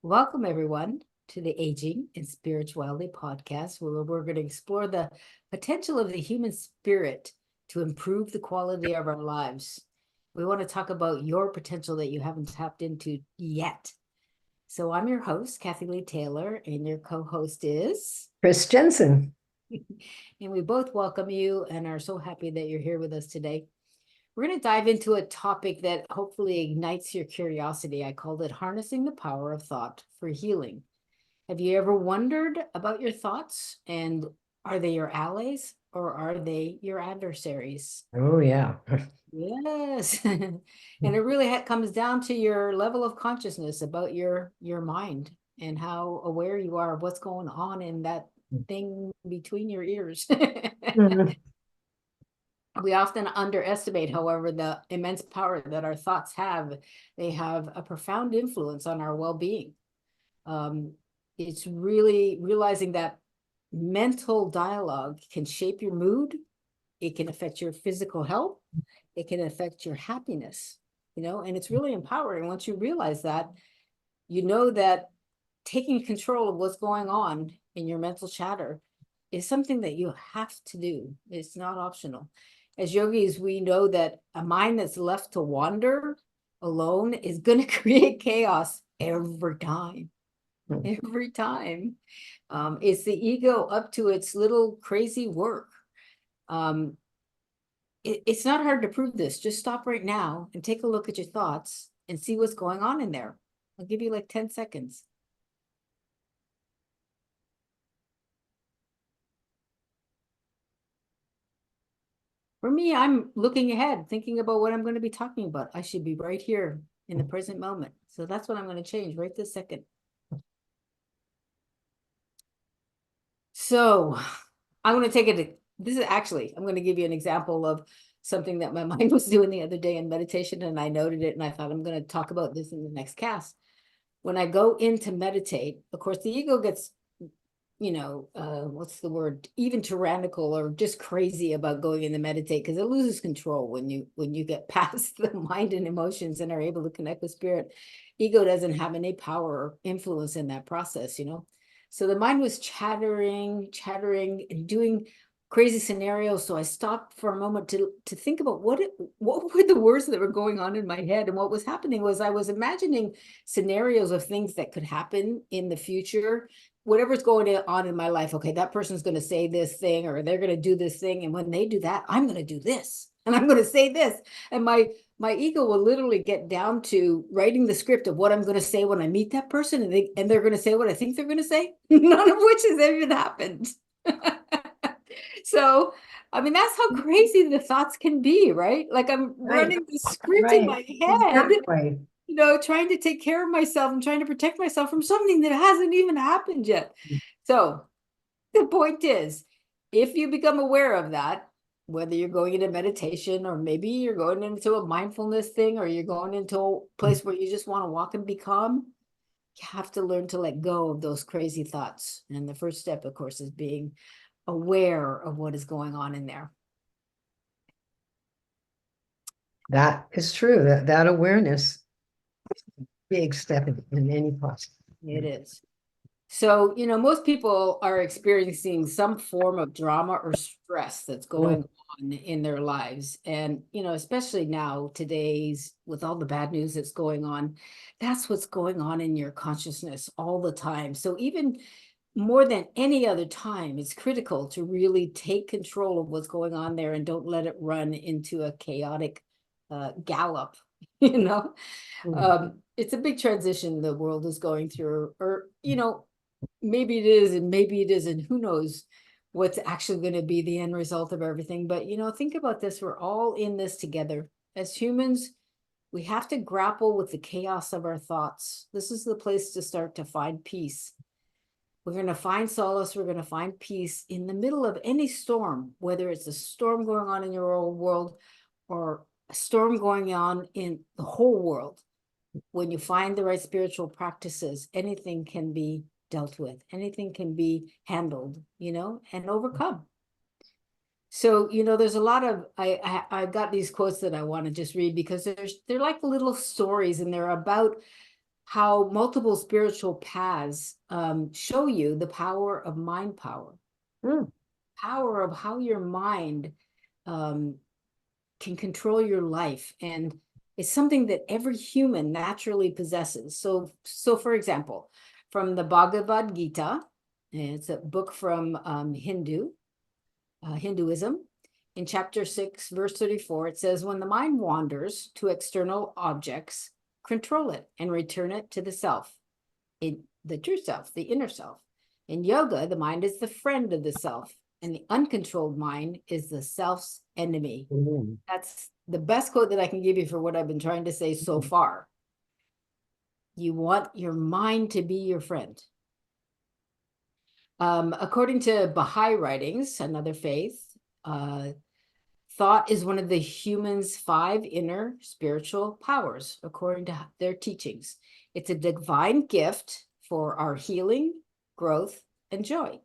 Welcome, everyone, to the Aging and Spirituality podcast, where we're going to explore the potential of the human spirit to improve the quality of our lives. We want to talk about your potential that you haven't tapped into yet. So I'm your host, Cathy Lee Taylor, and your co-host is Chris Jensen. And we both welcome you and are so happy that you're here with us today. We're going to dive into a topic that hopefully ignites your curiosity. I called it Harnessing the Power of Thought for Healing. Have you ever wondered about your thoughts, and are they your allies or are they your adversaries? Oh, yeah. Yes. And it really comes down to your level of consciousness about your mind and how aware you are of what's going on in that thing between your ears. Mhm. We often underestimate, however, the immense power that our thoughts have. They have a profound influence on our well-being. It's really realizing that mental dialogue can shape your mood. It can affect your physical health. It can affect your happiness, and it's really empowering. Once you realize that, you know that taking control of what's going on in your mental chatter is something that you have to do. It's not optional. As yogis, we know that a mind that's left to wander alone is going to create chaos every time. Every time. It's the ego up to its little crazy work. Um, it's not hard to prove this. Just stop right now and take a look at your thoughts and see what's going on in there. I'll give you like 10 seconds. For me, I'm looking ahead, thinking about what I'm going to be talking about. I should be right here in the present moment. So that's what I'm going to change right this second. So I'm going to take it. I'm going to give you an example of something that my mind was doing the other day in meditation, and I noted it, and I thought I'm going to talk about this in the next cast. When I go in to meditate, of course, the ego gets what's the word, even tyrannical or just crazy about going in to meditate, because it loses control when you get past the mind and emotions and are able to connect with spirit. Ego doesn't have any power or influence in that process. So the mind was chattering and doing crazy scenarios. So I stopped for a moment to think about what were the words that were going on in my head. And what was happening was I was imagining scenarios of things that could happen in the future, whatever's going on in my life. Okay, that person's going to say this thing, or they're going to do this thing, and when they do that, I'm going to do this, and I'm going to say this. And my ego will literally get down to writing the script of what I'm going to say when I meet that person, and they're going to say what I think they're going to say, none of which has even happened. So I mean, that's how crazy the thoughts can be, right? Like I'm Right, running the script in right. my head, Exactly. trying to take care of myself and trying to protect myself from something that hasn't even happened yet. So the point is, if you become aware of that, whether you're going into meditation, or maybe you're going into a mindfulness thing, or you're going into a place where you just want to walk and be calm, you have to learn to let go of those crazy thoughts. And the first step, of course, is being aware of what is going on in there. That is true. That awareness, big step in any process. It is. So, most people are experiencing some form of drama or stress that's going on in their lives. And, especially now, today's, with all the bad news that's going on, that's what's going on in your consciousness all the time. So, even more than any other time, it's critical to really take control of what's going on there and don't let it run into a chaotic gallop, you know? It's a big transition the world is going through, or, maybe it is and maybe it isn't. Who knows what's actually going to be the end result of everything. But, think about this. We're all in this together. As humans, we have to grapple with the chaos of our thoughts. This is the place to start to find peace. We're going to find solace. We're going to find peace in the middle of any storm, whether it's a storm going on in your old world or a storm going on in the whole world. When you find the right spiritual practices, anything can be dealt with, anything can be handled, and overcome. So, there's a lot of, I got these quotes that I want to just read, because they're like little stories, and they're about how multiple spiritual paths show you the power of mind power, power of how your mind can control your life. And it's something that every human naturally possesses. So for example, from the Bhagavad Gita, it's a book from Hinduism. In chapter 6, verse 34, it says, when the mind wanders to external objects, control it and return it to the self, in the true self, the inner self. In yoga, the mind is the friend of the self, and the uncontrolled mind is the self's enemy. That's the best quote that I can give you for what I've been trying to say so far. You want your mind to be your friend. According to Baha'i writings, another faith, thought is one of the human's 5 inner spiritual powers, according to their teachings. It's a divine gift for our healing, growth, and joy.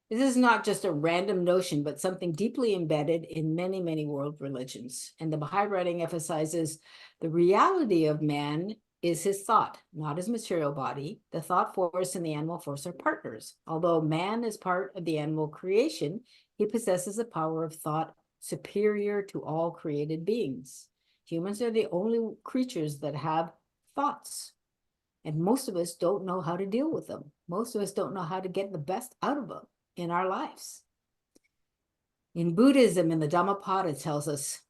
This is not just a random notion, but something deeply embedded in many, many world religions. And the Baha'i writing emphasizes the reality of man is his thought, not his material body. The thought force and the animal force are partners. Although man is part of the animal creation, he possesses a power of thought superior to all created beings. Humans are the only creatures that have thoughts. And most of us don't know how to deal with them. Most of us don't know how to get the best out of them in our lives. In Buddhism, in the Dhammapada, tells us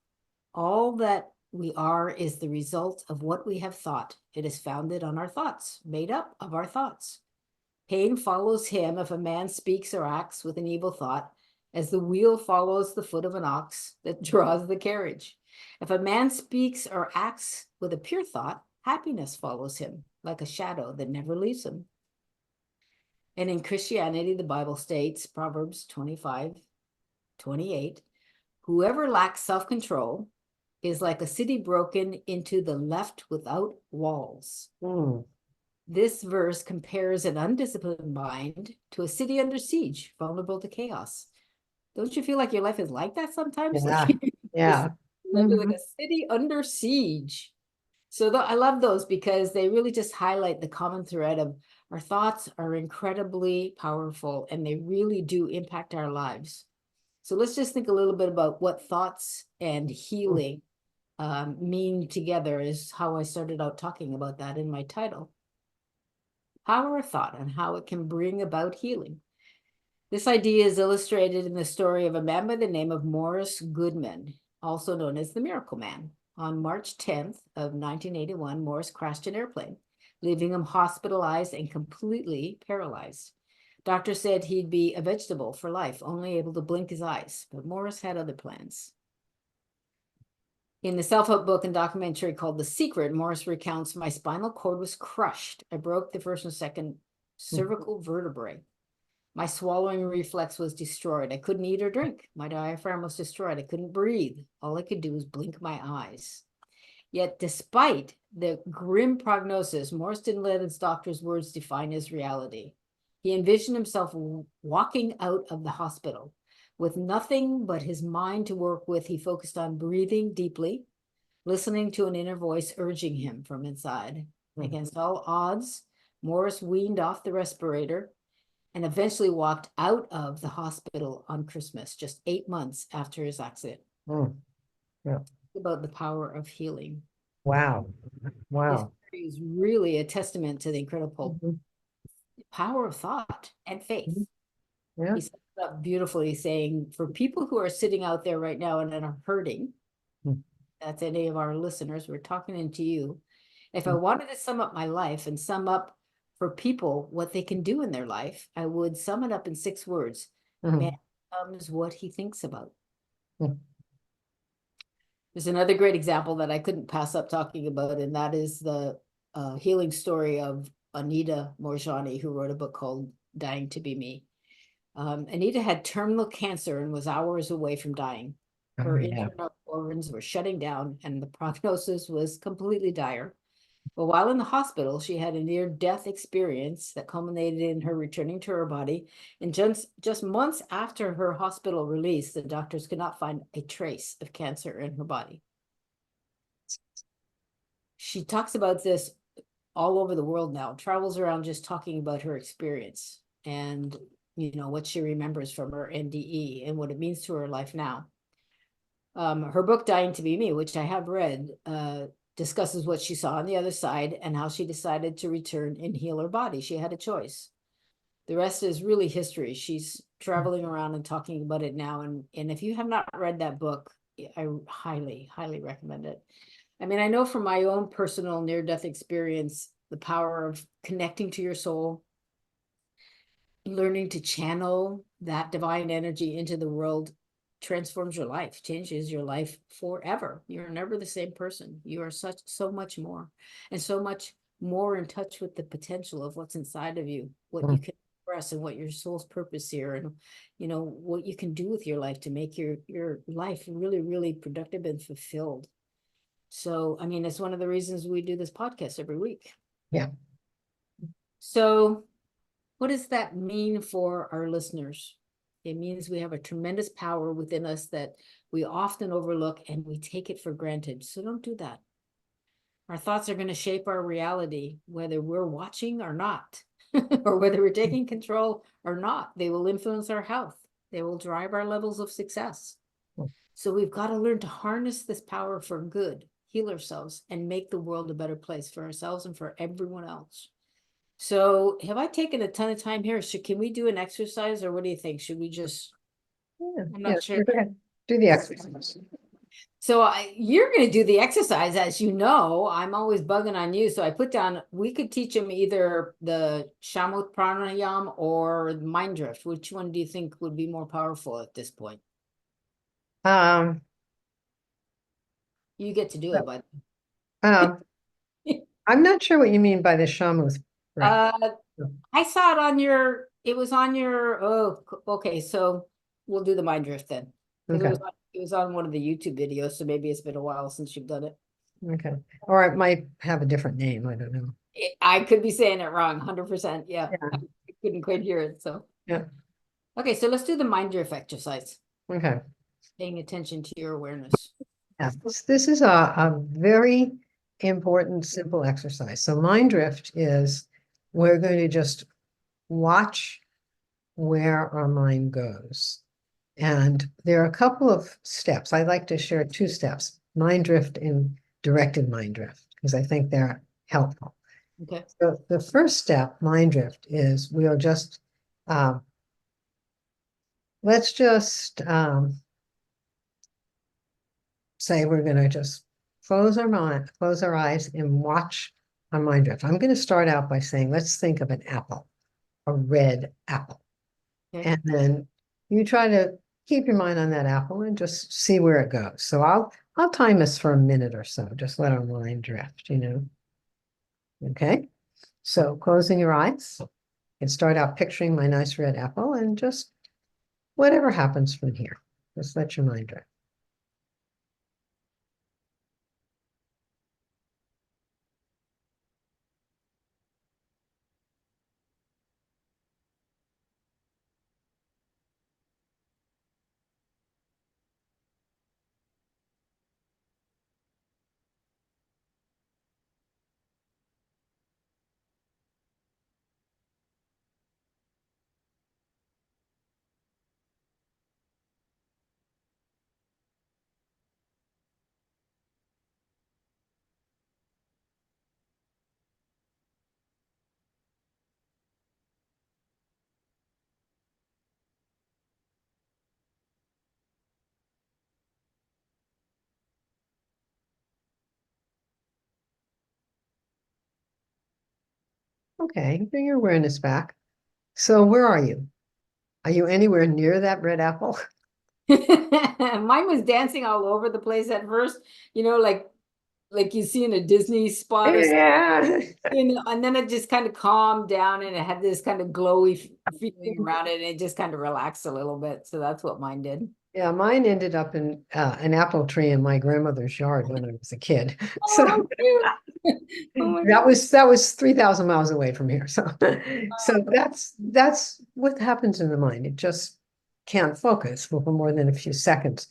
all that we are is the result of what we have thought. It is founded on our thoughts, made up of our thoughts. Pain follows him if a man speaks or acts with an evil thought, as the wheel follows the foot of an ox that draws the carriage. If a man speaks or acts with a pure thought, happiness follows him, like a shadow that never leaves him. And in Christianity, the Bible states, Proverbs 25:28, whoever lacks self-control is like a city broken into the left without walls. This verse compares an undisciplined mind to a city under siege, vulnerable to chaos. Don't you feel like your life is like that sometimes? Yeah, Like yeah. like a city under siege. So I love those because they really just highlight the common thread of our thoughts are incredibly powerful and they really do impact our lives. So let's just think a little bit about what thoughts and healing mean together, is how I started out talking about that in my title. Power of thought and how it can bring about healing. This idea is illustrated in the story of a man by the name of Morris Goodman, also known as the Miracle Man. On March 10th of 1981, Morris crashed an airplane, leaving him hospitalized and completely paralyzed. Doctors said he'd be a vegetable for life, only able to blink his eyes, but Morris had other plans. In the self-help book and documentary called The Secret, Morris recounts, my spinal cord was crushed. I broke the first and second cervical vertebrae. My swallowing reflex was destroyed. I couldn't eat or drink. My diaphragm was destroyed. I couldn't breathe. All I could do was blink my eyes. Yet, despite the grim prognosis, Morris didn't let his doctor's words define his reality. He envisioned himself walking out of the hospital. With nothing but his mind to work with, he focused on breathing deeply, listening to an inner voice urging him from inside. Against all odds, Morris weaned off the respirator and eventually walked out of the hospital on Christmas, just 8 months after his accident. Yeah. About the power of healing. Wow. This Wow. is really a testament to the incredible power of thought and faith. Yeah. He sums it up beautifully, saying, for people who are sitting out there right now and are hurting, that's any of our listeners, we're talking into you. If I wanted to sum up my life and sum up for people what they can do in their life, I would sum it up in 6 words. Man becomes what he thinks about. There's another great example that I couldn't pass up talking about, and that is the healing story of Anita Morjani, who wrote a book called Dying to Be Me. Anita had terminal cancer and was hours away from dying. Her internal organs were shutting down, and the prognosis was completely dire. But while in the hospital, she had a near-death experience that culminated in her returning to her body. And just months after her hospital release, the doctors could not find a trace of cancer in her body. She talks about this all over the world now, travels around just talking about her experience and, you know, what she remembers from her NDE and what it means to her life now. Her book, Dying to Be Me, which I have read, discusses what she saw on the other side and how she decided to return and heal her body. She had a choice. The rest is really history. She's traveling around and talking about it now. And if you have not read that book, I highly, highly recommend it. I mean, I know from my own personal near-death experience, the power of connecting to your soul, learning to channel that divine energy into the world transforms your life, changes your life forever. You're never the same person. You are so much more, and so much more in touch with the potential of what's inside of you, what you can express and what your soul's purpose here, and you know what you can do with your life to make your life really, really productive and fulfilled. So, I mean, it's one of the reasons we do this podcast every week. Yeah. So what does that mean for our listeners? It means we have a tremendous power within us that we often overlook and we take it for granted. So don't do that. Our thoughts are going to shape our reality, whether we're watching or not, or whether we're taking control or not. They will influence our health. They will drive our levels of success. So we've got to learn to harness this power for good, heal ourselves, and make the world a better place for ourselves and for everyone else. So have I taken a ton of time here? So can we do an exercise, or what do you think? Should we just, I'm not sure. Go ahead. Do the exercise. So you're going to do the exercise, as you know. I'm always bugging on you. So I put down, we could teach him either the Shamut Pranayam or mind drift. Which one do you think would be more powerful at this point? Um, You get to do it, but I'm not sure what you mean by the shamuth breath. I saw it on your, it was on your, oh, okay. So we'll do the mind drift then. Because Okay. it was on one of the YouTube videos. So maybe it's been a while since you've done it. Okay. Or it might have a different name. I don't know. I could be saying it wrong, 100%. Yeah. Yeah. I couldn't quite hear it. So, Yeah. okay. So let's do the mind drift exercise. Okay. Paying attention to your awareness. Yeah. This is a very important, simple exercise. So mind drift is we're going to just watch where our mind goes. And there are a couple of steps. I like to share two steps, mind drift and directed mind drift, because I think they're helpful. Okay. So the first step, mind drift, is we'll just, let's just say we're going to just close our eyes and watch our mind drift. I'm going to start out by saying, let's think of an apple, a red apple. Okay. And then you try to keep your mind on that apple and just see where it goes. So I'll time this for a minute or so. Just let our mind drift, you know. Okay. So closing your eyes and start out picturing my nice red apple and just whatever happens from here. Just let your mind drift. Okay, bring your awareness back. So where are you? Are you anywhere near that red apple? Mine was dancing all over the place at first, you know, like you see in a Disney spot or something. Yeah. And then it just kind of calmed down and it had this kind of glowy feeling around it, and it just kind of relaxed a little bit. So that's what mine did. Yeah, mine ended up in an apple tree in my grandmother's yard when I was a kid. Oh, So how cute. Oh my that God. was 3,000 miles away from here. So that's what happens in the mind. It just can't focus for more than a few seconds.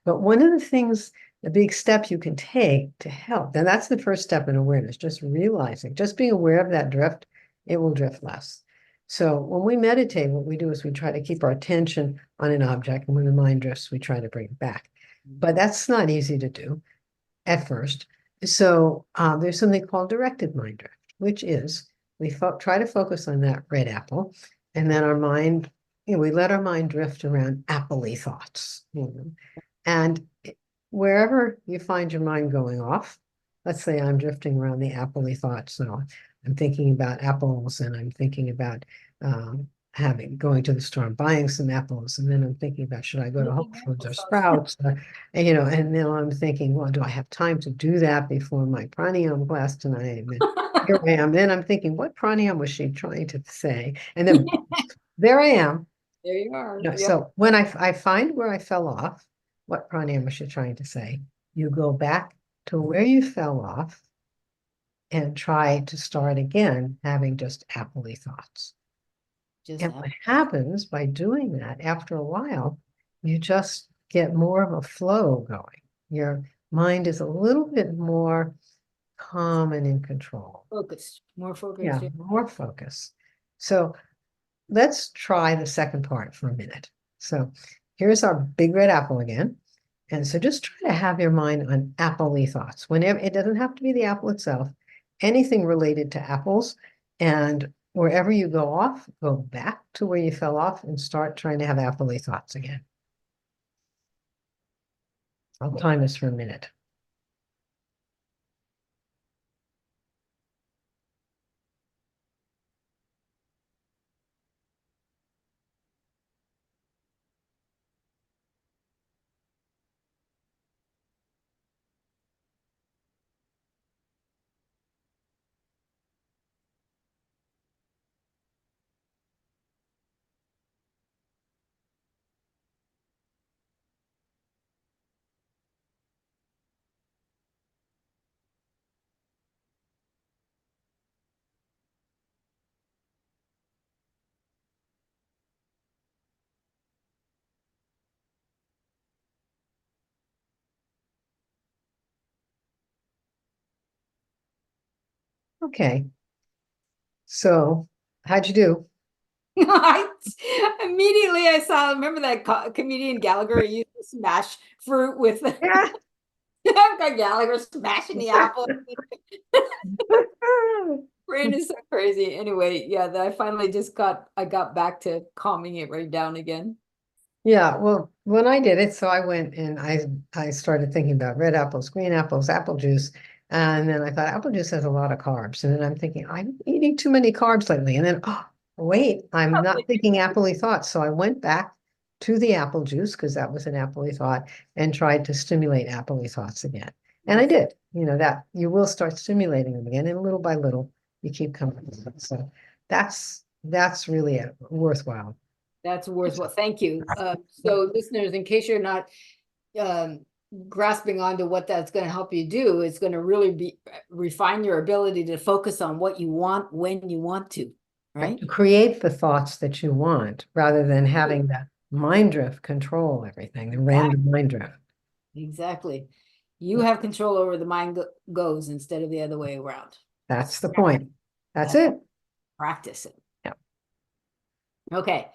But one of the things a big step you can take to help. And that's the first step in awareness, just realizing, just being aware of that drift, it will drift less. So when we meditate, what we do is we try to keep our attention on an object, and when the mind drifts, we try to bring it back. But that's not easy to do at first. So there's something called directed mind drift, which is we try to focus on that red apple, and then our mind, we let our mind drift around apple-y thoughts. And wherever you find your mind going off, let's say I'm drifting around the apple-y thoughts. So I'm thinking about apples, and I'm thinking about going to the store and buying some apples, and then I'm thinking about, should I go to Whole Foods or Sprouts? And then I'm thinking, well, do I have time to do that before my pranayama class tonight? And here I am. Then I'm thinking, what pranayama was she trying to say? And then there I am. There you are. Yep. So when I find where I fell off, what pranayama was she trying to say? You go back to where you fell off and try to start again, having just happily thoughts. And what happens by doing that, after a while, you just get more of a flow going. Your mind is a little bit more calm and in control. Focused, more focused. Yeah, more focus. So let's try the second part for a minute. So here's our big red apple again. And so just try to have your mind on apple-y thoughts. Whenever, it doesn't have to be the apple itself, anything related to apples. And wherever you go off, go back to where you fell off and start trying to have apple-y thoughts again. I'll time this for a minute. Okay. So how'd you do? Immediately I saw, remember that comedian Gallagher used to smash fruit with Yeah. I've got Gallagher smashing the apple. Brain is so crazy. Anyway, yeah, I finally I got back to calming it right down again. Yeah, well, when I did it, so I went and I started thinking about red apples, green apples, apple juice. And then I thought apple juice has a lot of carbs. And then I'm thinking, I'm eating too many carbs lately. And then, oh, wait, I'm not thinking apple-y thoughts. So I went back to the apple juice, because that was an apple-y thought, and tried to stimulate apple-y thoughts again. And I did, that you will start stimulating them again. And little by little, you keep coming. So that's really worthwhile. That's worthwhile. Thank you. So listeners, in case you're not grasping onto what that's going to help you do, it's going to really refine your ability to focus on what you want when you want to, right? To create the thoughts that you want, rather than having that mind drift control everything, the random mind drift. Exactly. You have control over the mind goes instead of the other way around. That's the point. That's it. Practice it. Yeah. Okay.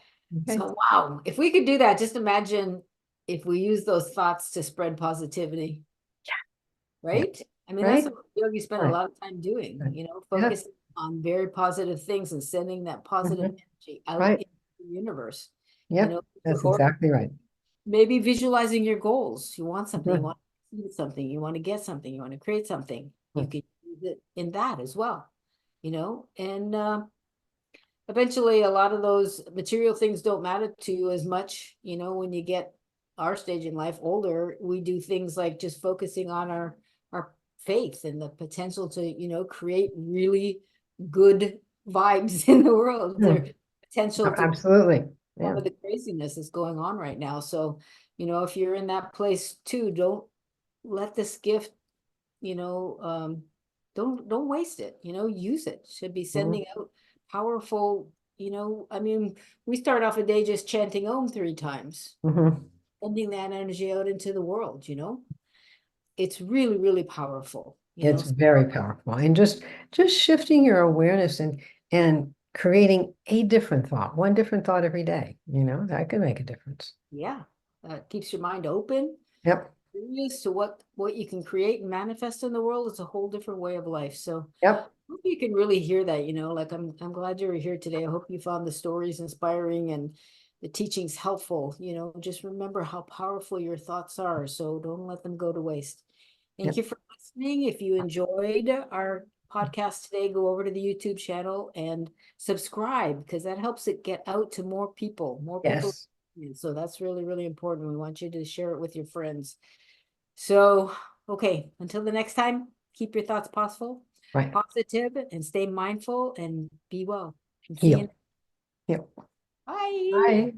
So, wow, if we could do that, just imagine if we use those thoughts to spread positivity. Yeah. Right? I mean, that's what yogi spend a lot of time doing, focusing on very positive things and sending that positive energy out into the universe. Yeah, that's exactly right. Maybe visualizing your goals. You want something, you want to see something, you want to get something, you want to create something. You can use it in that as well, and eventually a lot of those material things don't matter to you as much, when you get our stage in life older. We do things like just focusing on our faith and the potential to, create really good vibes in the world. The potential to absolutely some of the craziness is going on right now. So, if you're in that place too, don't let this gift, don't waste it, use it. Should be sending out powerful, I mean, we start off a day just chanting Om 3 times, sending that energy out into the world, it's really, really powerful, It's very powerful. And just shifting your awareness and creating a different thought, one different thought every day, that can make a difference. Yeah, keeps your mind open, Yep. curious to what you can create and manifest in the world. It's a whole different way of life. So Yep. I hope you can really hear that, like I'm glad you were here today. I hope you found the stories inspiring and the teachings helpful. Just remember how powerful your thoughts are. So don't let them go to waste. Thank Yep. you for listening. If you enjoyed our podcast today, go over to the YouTube channel and subscribe, because that helps it get out to more people, Yes. So that's really, really important. We want you to share it with your friends. So, okay, until the next time, keep your thoughts Right. positive, and stay mindful and be well. And see you. Heal. Yep. Bye. Bye.